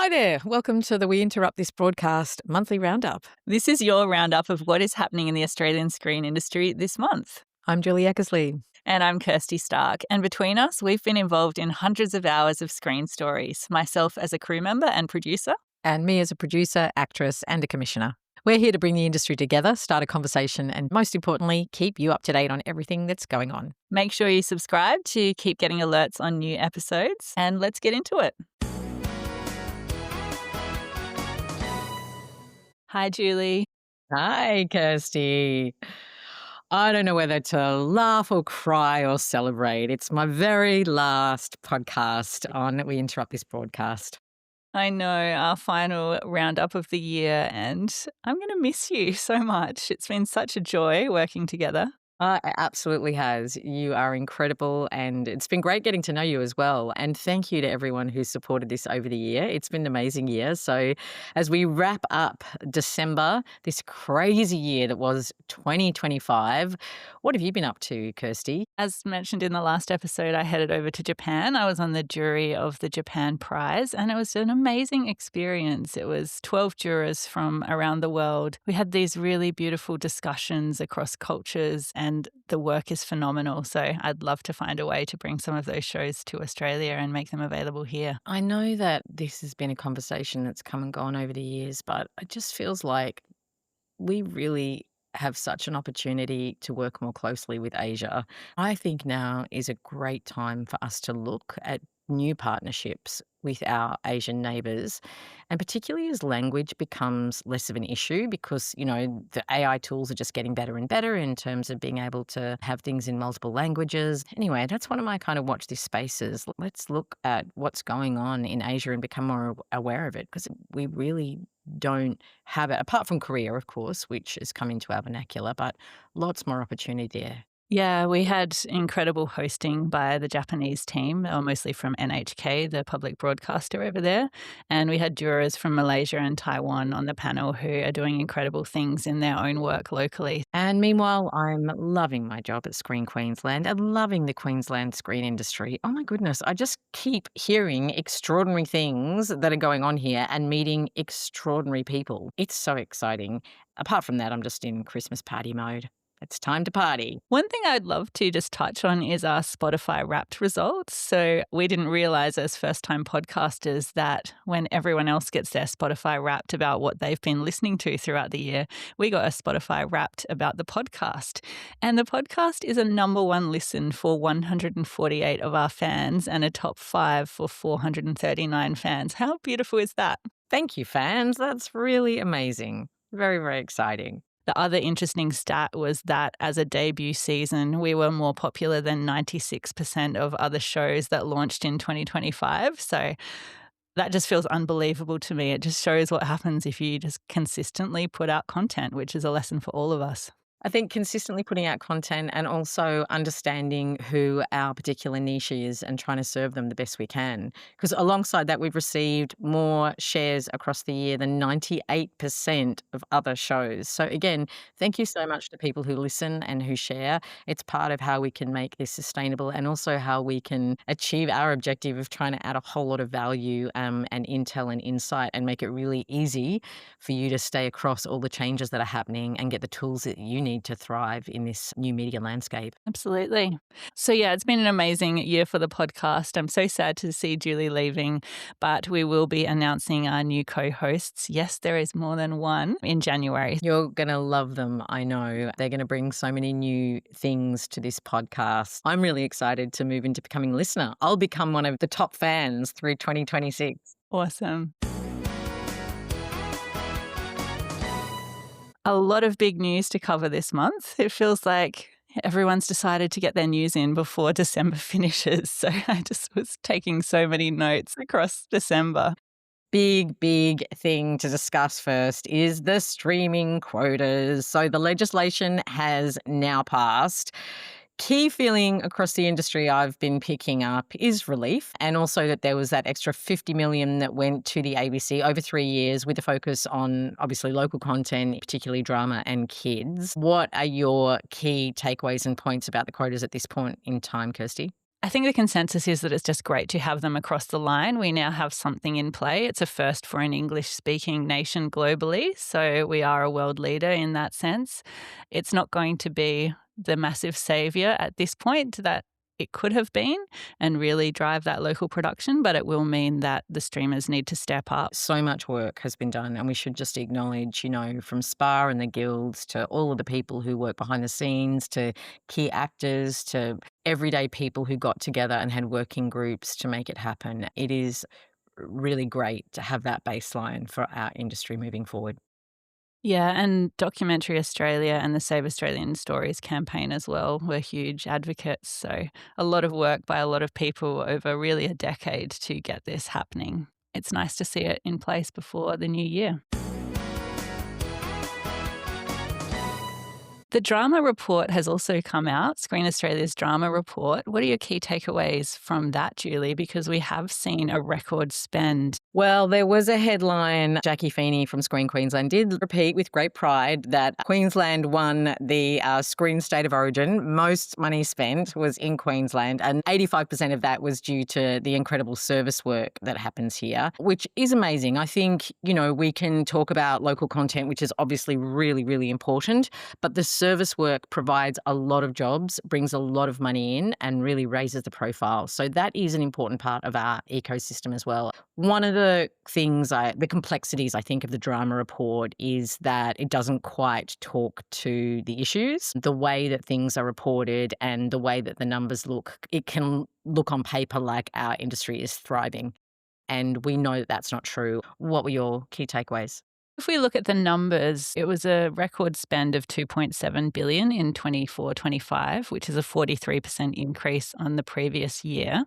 Hi there. Welcome to the We Interrupt This Broadcast monthly roundup. This is your roundup of what is happening in the Australian screen industry this month. I'm Julie Eckersley. And I'm Kirsty Stark. And between us, we've been involved in hundreds of hours of screen stories, myself as a crew member and producer. And me as a producer, actress, and a commissioner. We're here to bring the industry together, start a conversation, and most importantly, keep you up to date on everything that's going on. Make sure you subscribe to keep getting alerts on new episodes. And let's get into it. Hi, Julie. Hi, Kirsty. I don't know whether to laugh or cry or celebrate. It's my very last podcast on We Interrupt This Broadcast. I know, our final roundup of the year, and I'm going to miss you so much. It's been such a joy working together. It absolutely has. You are incredible, and it's been great getting to know you as well. And thank you to everyone who's supported this over the year. It's been an amazing year. So as we wrap up December, this crazy year that was 2025, what have you been up to, Kirsty? As mentioned in the last episode, I headed over to Japan. I was on the jury of the Japan Prize, and it was an amazing experience. It was 12 jurors from around the world. We had these really beautiful discussions across cultures, and the work is phenomenal. So I'd love to find a way to bring some of those shows to Australia and make them available here. I know that this has been a conversation that's come and gone over the years, but it just feels like we really have such an opportunity to work more closely with Asia. I think now is a great time for us to look at new partnerships with our Asian neighbours, and particularly as language becomes less of an issue because, the AI tools are just getting better and better in terms of being able to have things in multiple languages. Anyway, that's one of my kind of watch this spaces. Let's look at what's going on in Asia and become more aware of it because we really don't have it, apart from Korea, of course, which has come into our vernacular, but lots more opportunity there. Yeah, we had incredible hosting by the Japanese team, mostly from NHK, the public broadcaster over there. And we had jurors from Malaysia and Taiwan on the panel who are doing incredible things in their own work locally. And meanwhile, I'm loving my job at Screen Queensland and loving the Queensland screen industry. Oh my goodness, I just keep hearing extraordinary things that are going on here and meeting extraordinary people. It's so exciting. Apart from that, I'm just in Christmas party mode. It's time to party. One thing I'd love to just touch on is our Spotify Wrapped results. So we didn't realize as first-time podcasters that when everyone else gets their Spotify Wrapped about what they've been listening to throughout the year, we got a Spotify Wrapped about the podcast. And the podcast is a number one listen for 148 of our fans and a top 5 for 439 fans. How beautiful is that? Thank you, fans. That's really amazing. Very, very exciting. The other interesting stat was that as a debut season, we were more popular than 96% of other shows that launched in 2025. So that just feels unbelievable to me. It just shows what happens if you just consistently put out content, which is a lesson for all of us. I think consistently putting out content and also understanding who our particular niche is and trying to serve them the best we can. Because alongside that, we've received more shares across the year than 98% of other shows. So again, thank you so much to people who listen and who share. It's part of how we can make this sustainable and also how we can achieve our objective of trying to add a whole lot of value and intel and insight and make it really easy for you to stay across all the changes that are happening and get the tools that you need to thrive in this new media landscape. Absolutely. So yeah, it's been an amazing year for the podcast. I'm so sad to see Julie leaving, but we will be announcing our new co-hosts. Yes, there is more than one in January. You're going to love them, I know. They're going to bring so many new things to this podcast. I'm really excited to move into becoming a listener. I'll become one of the top fans through 2026. Awesome. A lot of big news to cover this month. It feels like everyone's decided to get their news in before December finishes. So I just was taking so many notes across December. Big thing to discuss first is the streaming quotas. So the legislation has now passed. Key feeling across the industry I've been picking up is relief, and also that there was that extra $50 million that went to the ABC over 3 years with a focus on obviously local content, particularly drama and kids. What are your key takeaways and points about the quotas at this point in time, Kirsty? I think the consensus is that it's just great to have them across the line. We now have something in play. It's a first for an English speaking nation globally. So we are a world leader in that sense. It's not going to be the massive savior at this point that it could have been and really drive that local production, but it will mean that the streamers need to step up. So much work has been done, and we should just acknowledge, from SPA and the guilds to all of the people who work behind the scenes to key actors to everyday people who got together and had working groups to make it happen. It is really great to have that baseline for our industry moving forward. Yeah, and Documentary Australia and the Save Australian Stories campaign as well were huge advocates. So, a lot of work by a lot of people over really a decade to get this happening. It's nice to see it in place before the new year. The drama report has also come out, Screen Australia's drama report. What are your key takeaways from that, Julie? Because we have seen a record spend. Well, there was a headline. Jackie Feeney from Screen Queensland did repeat with great pride that Queensland won the Screen State of Origin. Most money spent was in Queensland, and 85% of that was due to the incredible service work that happens here, which is amazing. I think, we can talk about local content, which is obviously really, really important, but the service work provides a lot of jobs, brings a lot of money in, and really raises the profile. So that is an important part of our ecosystem as well. One of the complexities I think of the drama report is that it doesn't quite talk to the issues. The way that things are reported and the way that the numbers look, it can look on paper like our industry is thriving. And we know that that's not true. What were your key takeaways? If we look at the numbers, it was a record spend of 2.7 billion in 24-25, which is a 43% increase on the previous year.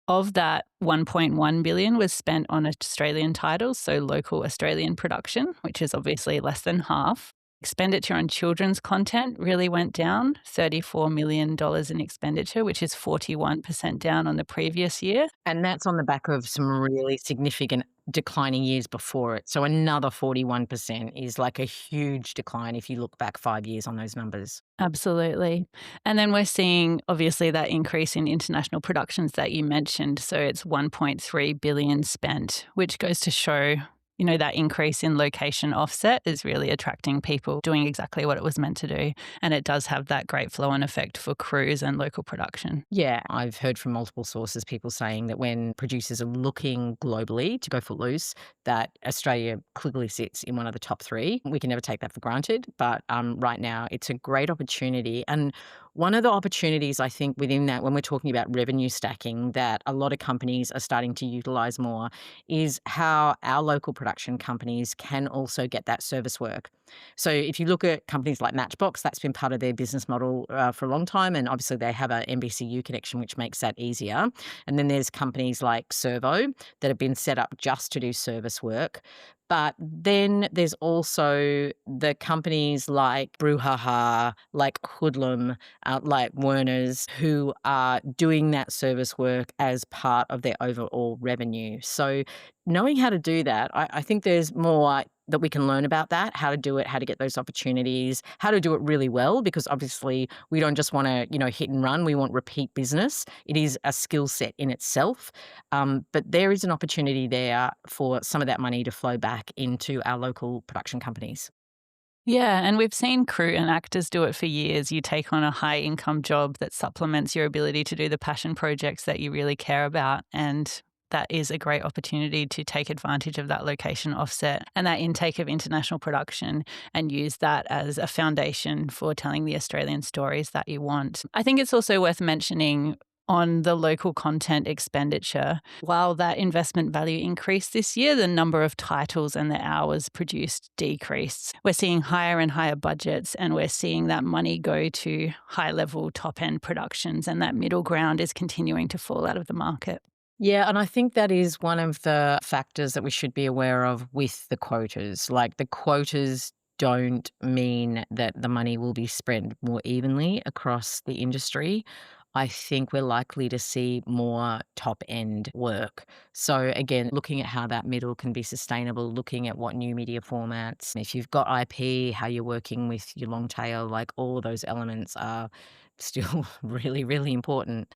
Of that, 1.1 billion was spent on Australian titles, so local Australian production, which is obviously less than half. Expenditure on children's content really went down, $34 million in expenditure, which is 41% down on the previous year. And that's on the back of some really significant declining years before it. So another 41% is like a huge decline if you look back 5 years on those numbers. Absolutely. And then we're seeing obviously that increase in international productions that you mentioned. So it's 1.3 billion spent, which goes to show, that increase in location offset is really attracting people doing exactly what it was meant to do. And it does have that great flow on effect for crews and local production. Yeah, I've heard from multiple sources, people saying that when producers are looking globally to go footloose, that Australia clearly sits in one of the top three. We can never take that for granted, but right now it's a great opportunity. And one of the opportunities I think within that, when we're talking about revenue stacking, that a lot of companies are starting to utilize more is how our local production companies can also get that service work. So if you look at companies like Matchbox, that's been part of their business model for a long time. And obviously they have an NBCU connection, which makes that easier. And then there's companies like Servo that have been set up just to do service work. But then there's also the companies like Brouhaha, like Hoodlum, like Werner's, who are doing that service work as part of their overall revenue. So knowing how to do that, I think there's more that we can learn about that, how to do it, how to get those opportunities, how to do it really well, because obviously we don't just want to, hit and run. We want repeat business. It is a skill set in itself. But there is an opportunity there for some of that money to flow back into our local production companies. Yeah, and we've seen crew and actors do it for years. You take on a high income job that supplements your ability to do the passion projects that you really care about. And that is a great opportunity to take advantage of that location offset and that intake of international production and use that as a foundation for telling the Australian stories that you want. I think it's also worth mentioning on the local content expenditure. While that investment value increased this year, the number of titles and the hours produced decreased. We're seeing higher and higher budgets, and we're seeing that money go to high-level, top-end productions, and that middle ground is continuing to fall out of the market. Yeah, and I think that is one of the factors that we should be aware of with the quotas. Like the quotas don't mean that the money will be spread more evenly across the industry. I think we're likely to see more top end work. So again, looking at how that middle can be sustainable, looking at what new media formats, if you've got IP, how you're working with your long tail, like all those elements are still really, really important.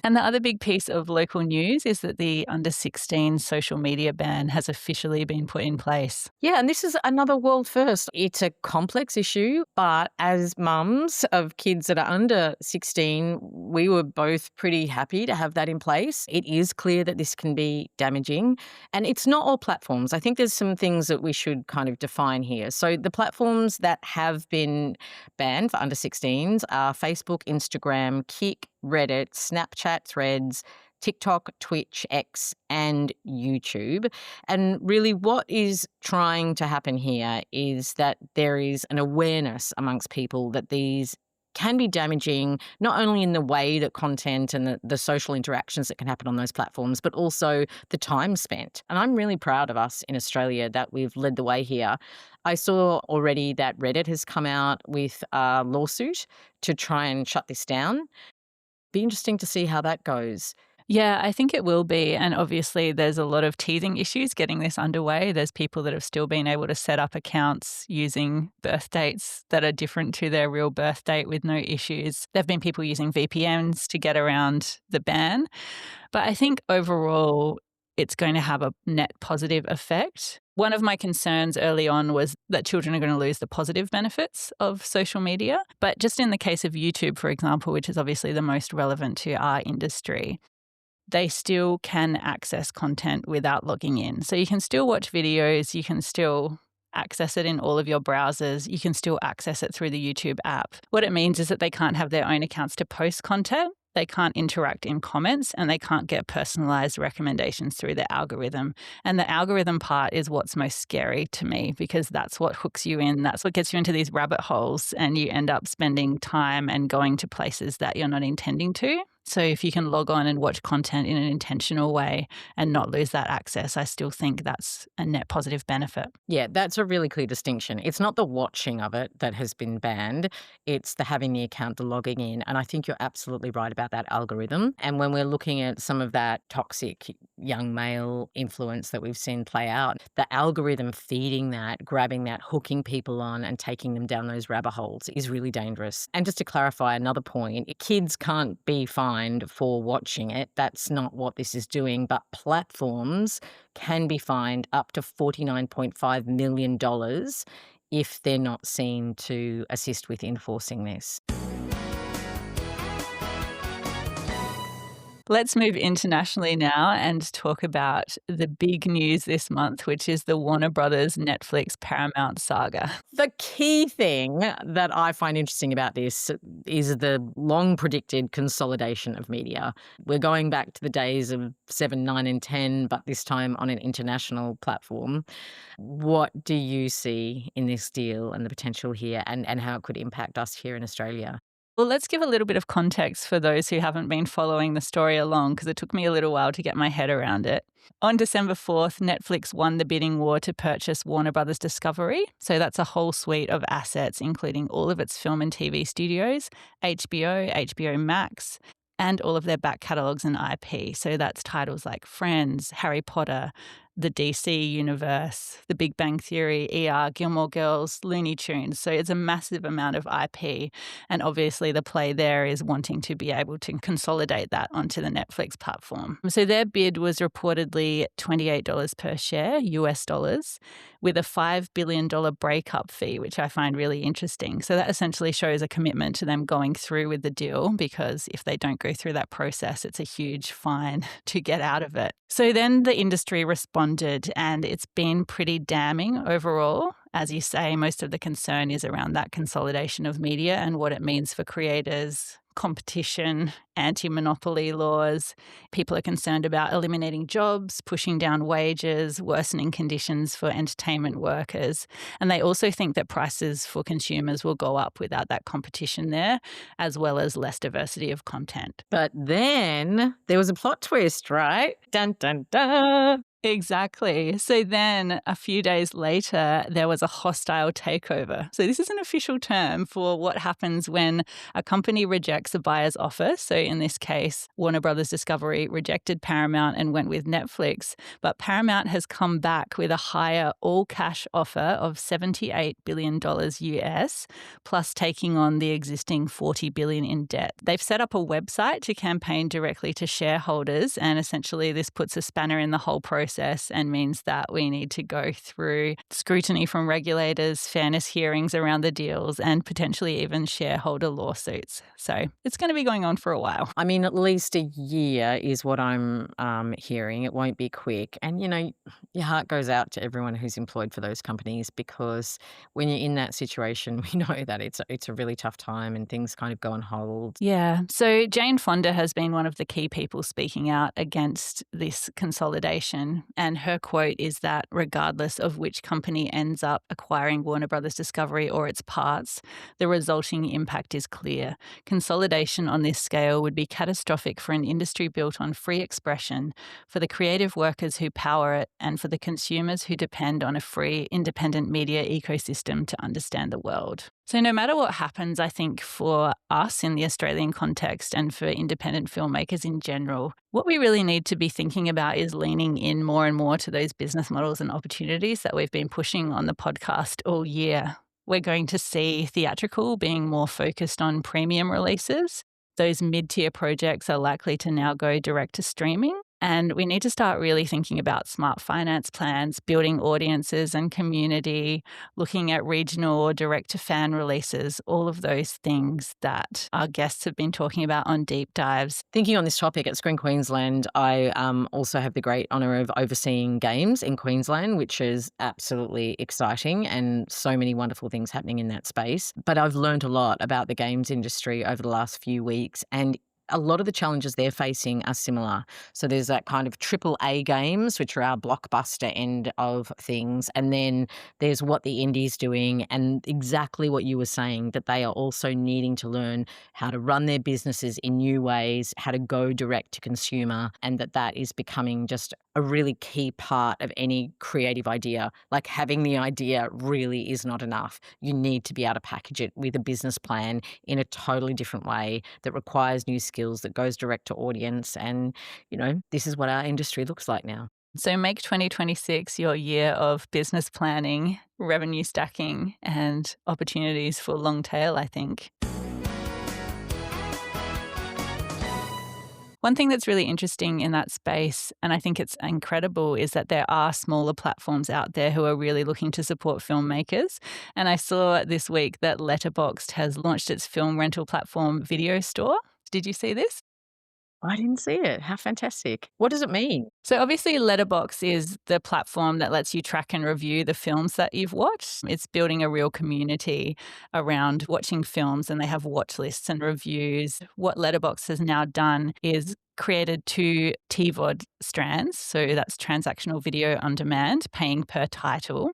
And the other big piece of local news is that the under 16 social media ban has officially been put in place. Yeah, and this is another world first. It's a complex issue, but as mums of kids that are under 16, we were both pretty happy to have that in place. It is clear that this can be damaging, and it's not all platforms. I think there's some things that we should kind of define here. So the platforms that have been banned for under 16s are Facebook, Instagram, Kick, Reddit, Snapchat, Threads, TikTok, Twitch, X, and YouTube. And really, what is trying to happen here is that there is an awareness amongst people that these can be damaging, not only in the way that content and the social interactions that can happen on those platforms, but also the time spent. And I'm really proud of us in Australia that we've led the way here. I saw already that Reddit has come out with a lawsuit to try and shut this down. Be interesting to see how that goes. Yeah, I think it will be. And obviously, there's a lot of teething issues getting this underway. There's people that have still been able to set up accounts using birth dates that are different to their real birth date with no issues. There have been people using VPNs to get around the ban. But I think overall, it's going to have a net positive effect. One of my concerns early on was that children are going to lose the positive benefits of social media. But just in the case of YouTube, for example, which is obviously the most relevant to our industry, they still can access content without logging in. So you can still watch videos, you can still access it in all of your browsers, you can still access it through the YouTube app. What it means is that they can't have their own accounts to post content, they can't interact in comments, and they can't get personalized recommendations through the algorithm. And the algorithm part is what's most scary to me because that's what hooks you in, that's what gets you into these rabbit holes, and you end up spending time and going to places that you're not intending to. So if you can log on and watch content in an intentional way and not lose that access, I still think that's a net positive benefit. Yeah, that's a really clear distinction. It's not the watching of it that has been banned, it's the having the account, the logging in. And I think you're absolutely right about that algorithm. And when we're looking at some of that toxic young male influence that we've seen play out, the algorithm feeding that, grabbing that, hooking people on and taking them down those rabbit holes is really dangerous. And just to clarify another point, kids can't be fined for watching it. That's not what this is doing. But platforms can be fined up to $49.5 million if they're not seen to assist with enforcing this. Let's move internationally now and talk about the big news this month, which is the Warner Brothers Netflix Paramount saga. The key thing that I find interesting about this is the long predicted consolidation of media. We're going back to the days of 7, 9, and 10, but this time on an international platform. What do you see in this deal and the potential here and how it could impact us here in Australia? Well, let's give a little bit of context for those who haven't been following the story along, because it took me a little while to get my head around it. On December 4th, Netflix won the bidding war to purchase Warner Brothers Discovery. So that's a whole suite of assets, including all of its film and TV studios, HBO, HBO Max, and all of their back catalogues and IP. So that's titles like Friends, Harry Potter, the DC universe, The Big Bang Theory, ER, Gilmore Girls, Looney Tunes. So it's a massive amount of IP. And obviously the play there is wanting to be able to consolidate that onto the Netflix platform. So their bid was reportedly $28 per share, US dollars, with a $5 billion breakup fee, which I find really interesting. So that essentially shows a commitment to them going through with the deal, because if they don't go through that process, it's a huge fine to get out of it. So then the industry responded, and it's been pretty damning overall. As you say, most of the concern is around that consolidation of media and what it means for creators, competition, anti-monopoly laws. People are concerned about eliminating jobs, pushing down wages, worsening conditions for entertainment workers. And they also think that prices for consumers will go up without that competition there, as well as less diversity of content. But then there was a plot twist, right? Dun, dun, dun. Exactly. So then a few days later, there was a hostile takeover. So this is an official term for what happens when a company rejects a buyer's offer. So in this case, Warner Brothers Discovery rejected Paramount and went with Netflix. But Paramount has come back with a higher all cash offer of $78 billion US, plus taking on the existing $40 billion in debt. They've set up a website to campaign directly to shareholders, and essentially this puts a spanner in the whole process and means that we need to go through scrutiny from regulators, fairness hearings around the deals, and potentially even shareholder lawsuits. So it's going to be going on for a while. I mean, at least a year is what I'm hearing. It won't be quick. And, your heart goes out to everyone who's employed for those companies, because when you're in that situation, we know that it's a really tough time and things kind of go on hold. Yeah. So Jane Fonda has been one of the key people speaking out against this consolidation. And her quote is that regardless of which company ends up acquiring Warner Brothers Discovery or its parts, the resulting impact is clear. Consolidation on this scale would be catastrophic for an industry built on free expression, for the creative workers who power it, and for the consumers who depend on a free, independent media ecosystem to understand the world. So no matter what happens, I think for us in the Australian context and for independent filmmakers in general, what we really need to be thinking about is leaning in more and more to those business models and opportunities that we've been pushing on the podcast all year. We're going to see theatrical being more focused on premium releases. Those mid-tier projects are likely to now go direct to streaming. And we need to start really thinking about smart finance plans, building audiences and community, looking at regional or direct-to-fan releases, all of those things that our guests have been talking about on deep dives. Thinking on this topic at Screen Queensland, I also have the great honour of overseeing games in Queensland, which is absolutely exciting, and so many wonderful things happening in that space. But I've learned a lot about the games industry over the last few weeks, and a lot of the challenges they're facing are similar. So there's that kind of triple A games, which are our blockbuster end of things. And then there's what the indie's doing, and exactly what you were saying, that they are also needing to learn how to run their businesses in new ways, how to go direct to consumer, and that is becoming just a really key part of any creative idea. Like, having the idea really is not enough. You need to be able to package it with a business plan in a totally different way that requires new skills, that goes direct to audience. And, this is what our industry looks like now. So make 2026 your year of business planning, revenue stacking, and opportunities for long tail, I think. One thing that's really interesting in that space, and I think it's incredible, is that there are smaller platforms out there who are really looking to support filmmakers. And I saw this week that Letterboxd has launched its film rental platform Video Store. Did you see this? I didn't see it. How fantastic. What does it mean? So obviously Letterboxd is the platform that lets you track and review the films that you've watched. It's building a real community around watching films, and they have watch lists and reviews. What Letterboxd has now done is created two TVOD strands. So that's transactional video on demand, paying per title,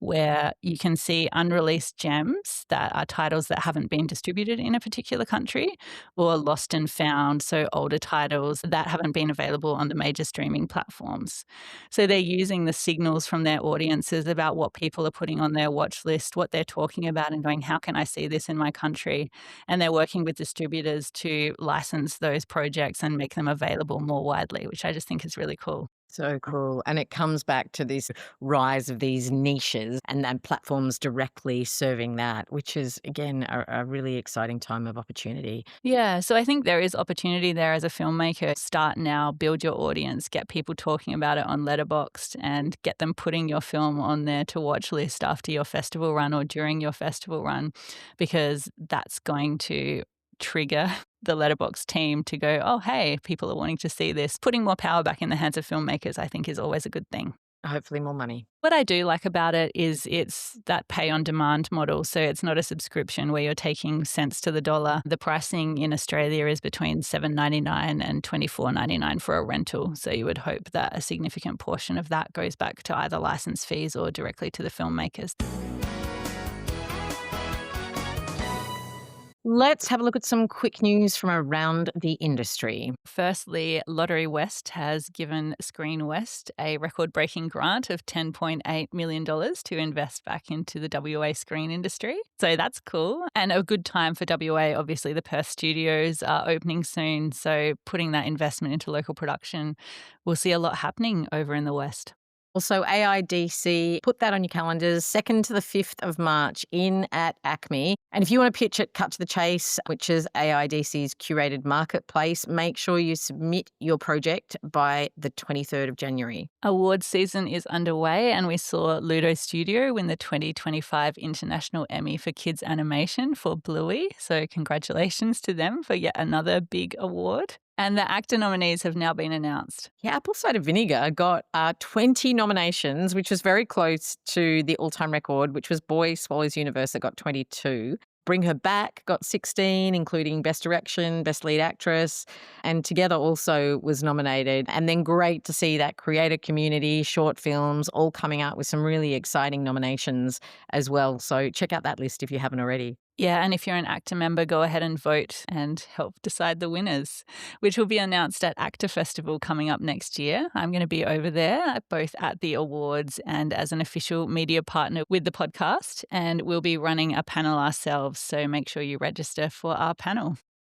where you can see unreleased gems that are titles that haven't been distributed in a particular country, or lost and found, so older titles that haven't been available on the major streaming platforms. So they're using the signals from their audiences about what people are putting on their watch list, what they're talking about, and going, how can I see this in my country? And they're working with distributors to license those projects and make them available more widely, which I just think is really cool. So cool. And it comes back to this rise of these niches and then platforms directly serving that, which is, again, a really exciting time of opportunity. Yeah, so I think there is opportunity there as a filmmaker. Start now, build your audience, get people talking about it on Letterboxd, and get them putting your film on their to watch list after your festival run or during your festival run, because that's going to trigger the Letterboxd team to go, oh, hey, people are wanting to see this. Putting more power back in the hands of filmmakers, I think, is always a good thing. Hopefully more money. What I do like about it is it's that pay on demand model. So it's not a subscription where you're taking cents to the dollar. The pricing in Australia is between $7.99 and $24.99 for a rental. So you would hope that a significant portion of that goes back to either license fees or directly to the filmmakers. Let's have a look at some quick news from around the industry. Firstly, Lottery West has given Screen West a record breaking grant of $10.8 million to invest back into the WA screen industry. So that's cool. And a good time for WA. Obviously, the Perth studios are opening soon. So putting that investment into local production, we'll see a lot happening over in the West. Also, AIDC, put that on your calendars, 2nd to the 5th of March in at ACME. And if you want to pitch it, Cut to the Chase, which is AIDC's curated marketplace, make sure you submit your project by the 23rd of January. Awards season is underway, and we saw Ludo Studio win the 2025 International Emmy for Kids Animation for Bluey. So, congratulations to them for yet another big award. And the actor nominees have now been announced. Yeah, Apple Cider Vinegar got 20 nominations, which was very close to the all-time record, which was Boy Swallows Universe that got 22. Bring Her Back got 16, including Best Direction, Best Lead Actress, and Together also was nominated. And then great to see that creator community, short films, all coming out with some really exciting nominations as well. So check out that list if you haven't already. Yeah, and if you're an ACTA member, go ahead and vote and help decide the winners, which will be announced at ACTA Festival coming up next year. I'm going to be over there, both at the awards and as an official media partner with the podcast, and we'll be running a panel ourselves, so make sure you register for our panel.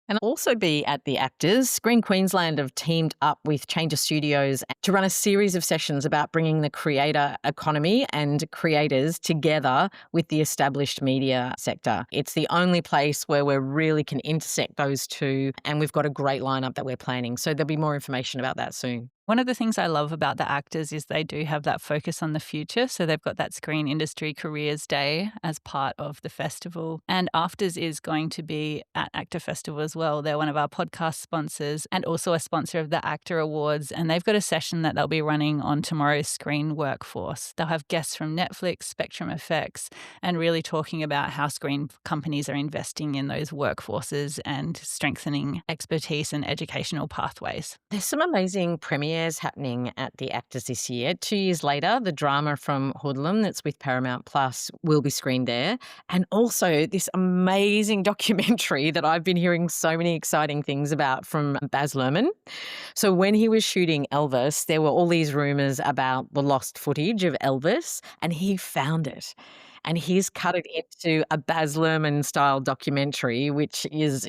And also be at the Actors. Screen Queensland have teamed up with Changer Studios to run a series of sessions about bringing the creator economy and creators together with the established media sector. It's the only place where we really can intersect those two, and we've got a great lineup that we're planning. So there'll be more information about that soon. One of the things I love about the actors is they do have that focus on the future. So they've got that Screen Industry Careers Day as part of the festival. And Afters is going to be at Actor Festival as well. They're one of our podcast sponsors and also a sponsor of the Actor Awards. And they've got a session that they'll be running on tomorrow's Screen Workforce. They'll have guests from Netflix, Spectrum Effects, and really talking about how screen companies are investing in those workforces and strengthening expertise and educational pathways. There's some amazing premieres happening at the Actors this year. 2 years later, the drama from Hoodlum that's with Paramount Plus will be screened there. And also this amazing documentary that I've been hearing so many exciting things about from Baz Luhrmann. So when he was shooting Elvis, there were all these rumors about the lost footage of Elvis, and he found it. And he's cut it into a Baz Luhrmann style documentary, which is,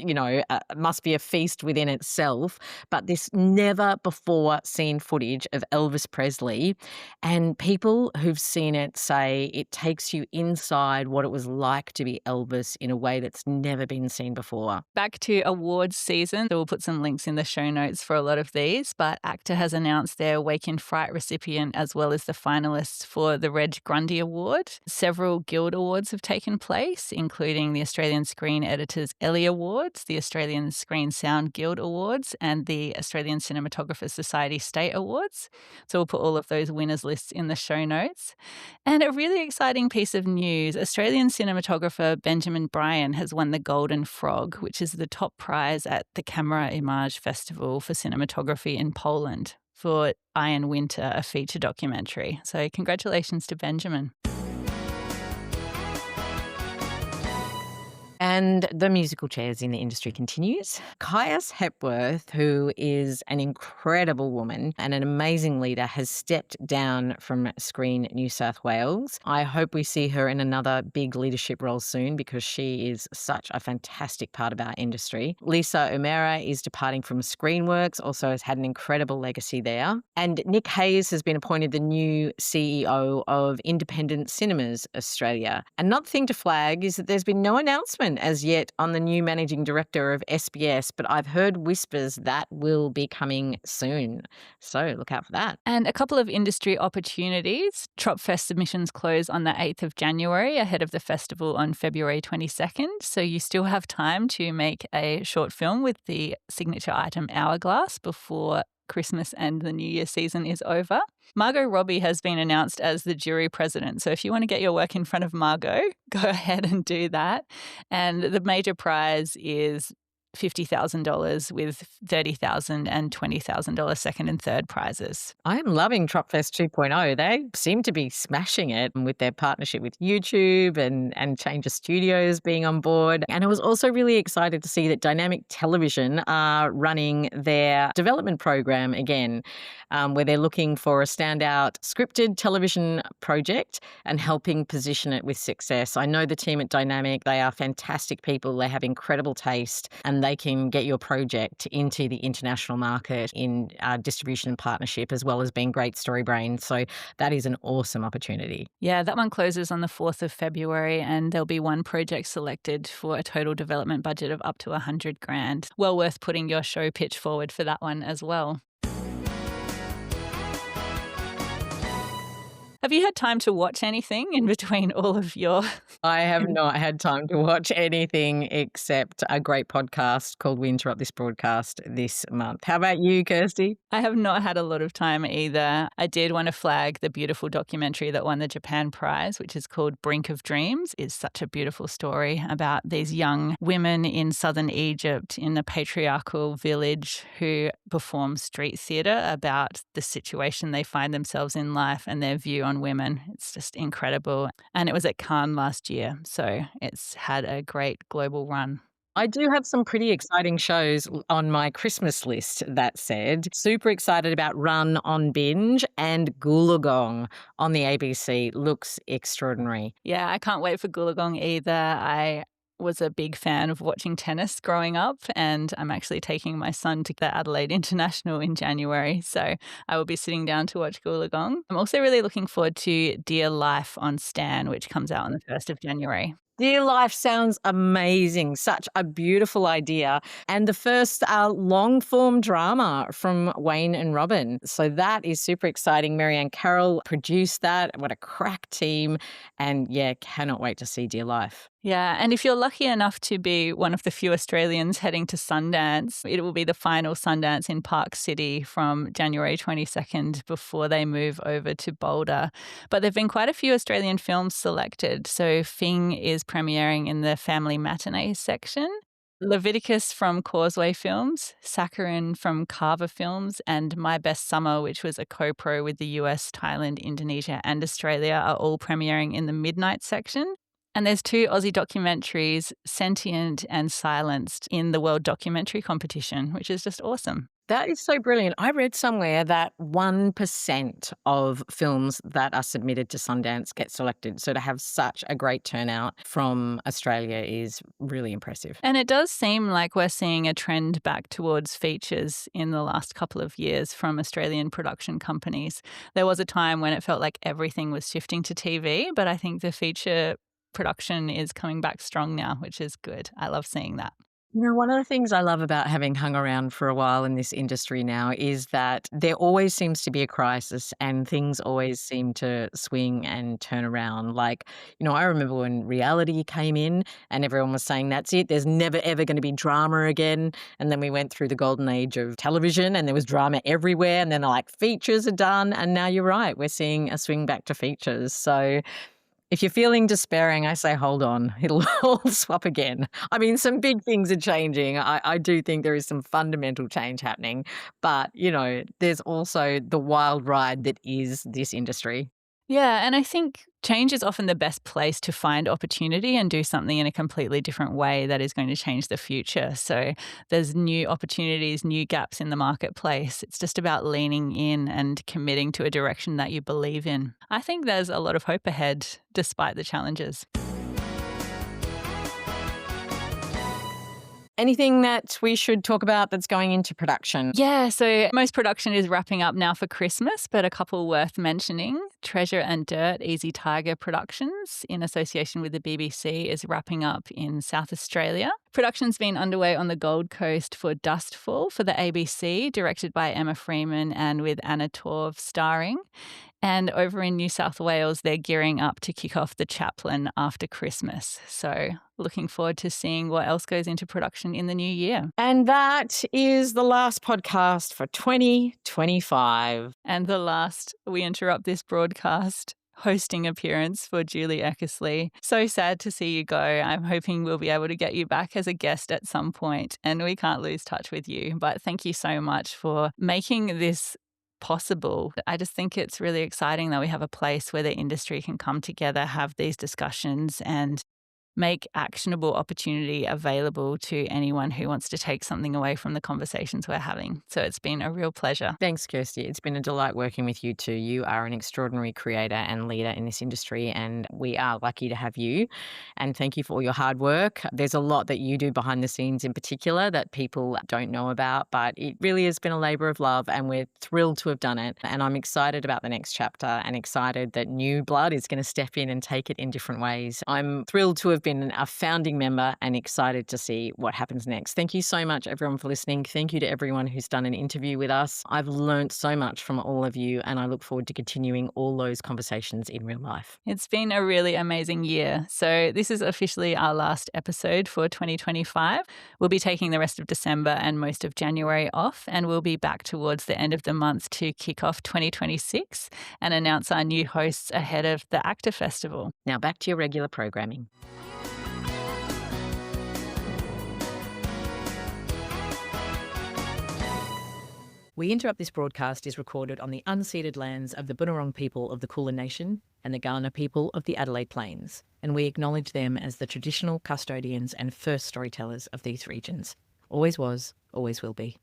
must be a feast within itself. But this never before seen footage of Elvis Presley, and people who've seen it say it takes you inside what it was like to be Elvis in a way that's never been seen before. Back to awards season. So we'll put some links in the show notes for a lot of these, but ACTA has announced their Wake in Fright recipient as well as the finalists for the Reg Grundy Award. Several Guild Awards have taken place, including the Australian Screen Editors Ellie Awards, the Australian Screen Sound Guild Awards, and the Australian Cinematographers Society State Awards. So we'll put all of those winners lists in the show notes. And a really exciting piece of news, Australian cinematographer Benjamin Bryan has won the Golden Frog, which is the top prize at the Camera Image Festival for cinematography in Poland for Iron Winter, a feature documentary. So congratulations to Benjamin. And the musical chairs in the industry continues. Caius Hepworth, who is an incredible woman and an amazing leader, has stepped down from Screen New South Wales. I hope we see her in another big leadership role soon because she is such a fantastic part of our industry. Lisa O'Meara is departing from Screenworks, also has had an incredible legacy there. And Nick Hayes has been appointed the new CEO of Independent Cinemas Australia. Another thing to flag is that there's been no announcement as yet on the new managing director of SBS, but I've heard whispers that will be coming soon. So look out for that. And a couple of industry opportunities. Tropfest submissions close on the 8th of January ahead of the festival on February 22nd. So you still have time to make a short film with the signature item Hourglass before Christmas and the New Year season is over. Margot Robbie has been announced as the jury president. So if you want to get your work in front of Margot, go ahead and do that. And the major prize is $50,000 with $30,000 and $20,000 second and third prizes. I'm loving Tropfest 2.0. They seem to be smashing it with their partnership with YouTube and Change Studios being on board. And I was also really excited to see that Dynamic Television are running their development program again, where they're looking for a standout scripted television project and helping position it with success. I know the team at Dynamic, they are fantastic people. They have incredible taste and they can get your project into the international market in distribution and partnership, as well as being great story brains. So that is an awesome opportunity. Yeah, that one closes on the 4th of February, and there'll be one project selected for a total development budget of up to 100 grand. Well worth putting your show pitch forward for that one as well. Have you had time to watch anything in between all of your I have not had time to watch anything except a great podcast called We Interrupt This Broadcast this month. How about you, Kirsty? I have not had a lot of time either. I did want to flag the beautiful documentary that won the Japan Prize, which is called Brink of Dreams. It's such a beautiful story about these young women in southern Egypt in a patriarchal village who perform street theatre about the situation they find themselves in life and their view on women. It's just incredible. And it was at Cannes last year, so it's had a great global run. I do have some pretty exciting shows on my Christmas list, that said. Super excited about Run on Binge and Goolagong on the ABC. Looks extraordinary. Yeah, I can't wait for Goolagong either. I was a big fan of watching tennis growing up, and I'm actually taking my son to the Adelaide International in January, so I will be sitting down to watch Goolagong. I'm also really looking forward to Dear Life on Stan, which comes out on the 1st of January. Dear Life sounds amazing. Such a beautiful idea. And the first long form drama from Wayne and Robin. So that is super exciting. Marianne Carroll produced that. What a crack team. And yeah, cannot wait to see Dear Life. Yeah, and if you're lucky enough to be one of the few Australians heading to Sundance, it will be the final Sundance in Park City from January 22nd before they move over to Boulder. But there have been quite a few Australian films selected. So Fing is premiering in the family matinee section. Leviticus from Causeway Films, Saccharin from Carver Films, and My Best Summer, which was a co-pro with the US, Thailand, Indonesia, and Australia, are all premiering in the midnight section. And there's 2 Aussie documentaries, Sentient and Silenced, in the World Documentary Competition, which is just awesome. That is so brilliant. I read somewhere that 1% of films that are submitted to Sundance get selected. So to have such a great turnout from Australia is really impressive. And it does seem like we're seeing a trend back towards features in the last couple of years from Australian production companies. There was a time when it felt like everything was shifting to TV, but I think the feature production is coming back strong now, which is good. I love seeing that. You know, one of the things I love about having hung around for a while in this industry now is that there always seems to be a crisis and things always seem to swing and turn around. Like, you know, I remember when reality came in and everyone was saying, that's it, there's never, ever going to be drama again. And then we went through the golden age of television and there was drama everywhere. And then they're like, features are done. And now you're right, we're seeing a swing back to features. So if you're feeling despairing, I say, hold on, it'll all swap again. I mean, some big things are changing. I do think there is some fundamental change happening. But, you know, there's also the wild ride that is this industry. Yeah, and I think change is often the best place to find opportunity and do something in a completely different way that is going to change the future. So there's new opportunities, new gaps in the marketplace. It's just about leaning in and committing to a direction that you believe in. I think there's a lot of hope ahead despite the challenges. Anything that we should talk about that's going into production? Yeah, so most production is wrapping up now for Christmas, but a couple worth mentioning. Treasure and Dirt, Easy Tiger Productions, in association with the BBC, is wrapping up in South Australia. Production's been underway on the Gold Coast for Dustfall for the ABC, directed by Emma Freeman and with Anna Torv starring. And over in New South Wales, they're gearing up to kick off The Chaplain after Christmas. So looking forward to seeing what else goes into production in the new year. And that is the last podcast for 2025. And the last We Interrupt This Broadcast hosting appearance for Julie Eckersley. So sad to see you go. I'm hoping we'll be able to get you back as a guest at some point, and we can't lose touch with you. But thank you so much for making this possible. I just think it's really exciting that we have a place where the industry can come together, have these discussions, and make actionable opportunity available to anyone who wants to take something away from the conversations we're having. So it's been a real pleasure. Thanks, Kirsty. It's been a delight working with you too. You are an extraordinary creator and leader in this industry, and we are lucky to have you. And thank you for all your hard work. There's a lot that you do behind the scenes in particular that people don't know about, but it really has been a labor of love, and we're thrilled to have done it. And I'm excited about the next chapter and excited that new blood is going to step in and take it in different ways. I'm thrilled to have been a founding member and excited to see what happens next. Thank you so much, everyone, for listening. Thank you to everyone who's done an interview with us. I've learned so much from all of you, and I look forward to continuing all those conversations in real life. It's been a really amazing year. So this is officially our last episode for 2025. We'll be taking the rest of December and most of January off, and we'll be back towards the end of the month to kick off 2026 and announce our new hosts ahead of the Actor Festival. Now back to your regular programming. We Interrupt This broadcast is recorded on the unceded lands of the Bunurong people of the Kulin Nation and the Kaurna people of the Adelaide Plains, and we acknowledge them as the traditional custodians and first storytellers of these regions. Always was, always will be.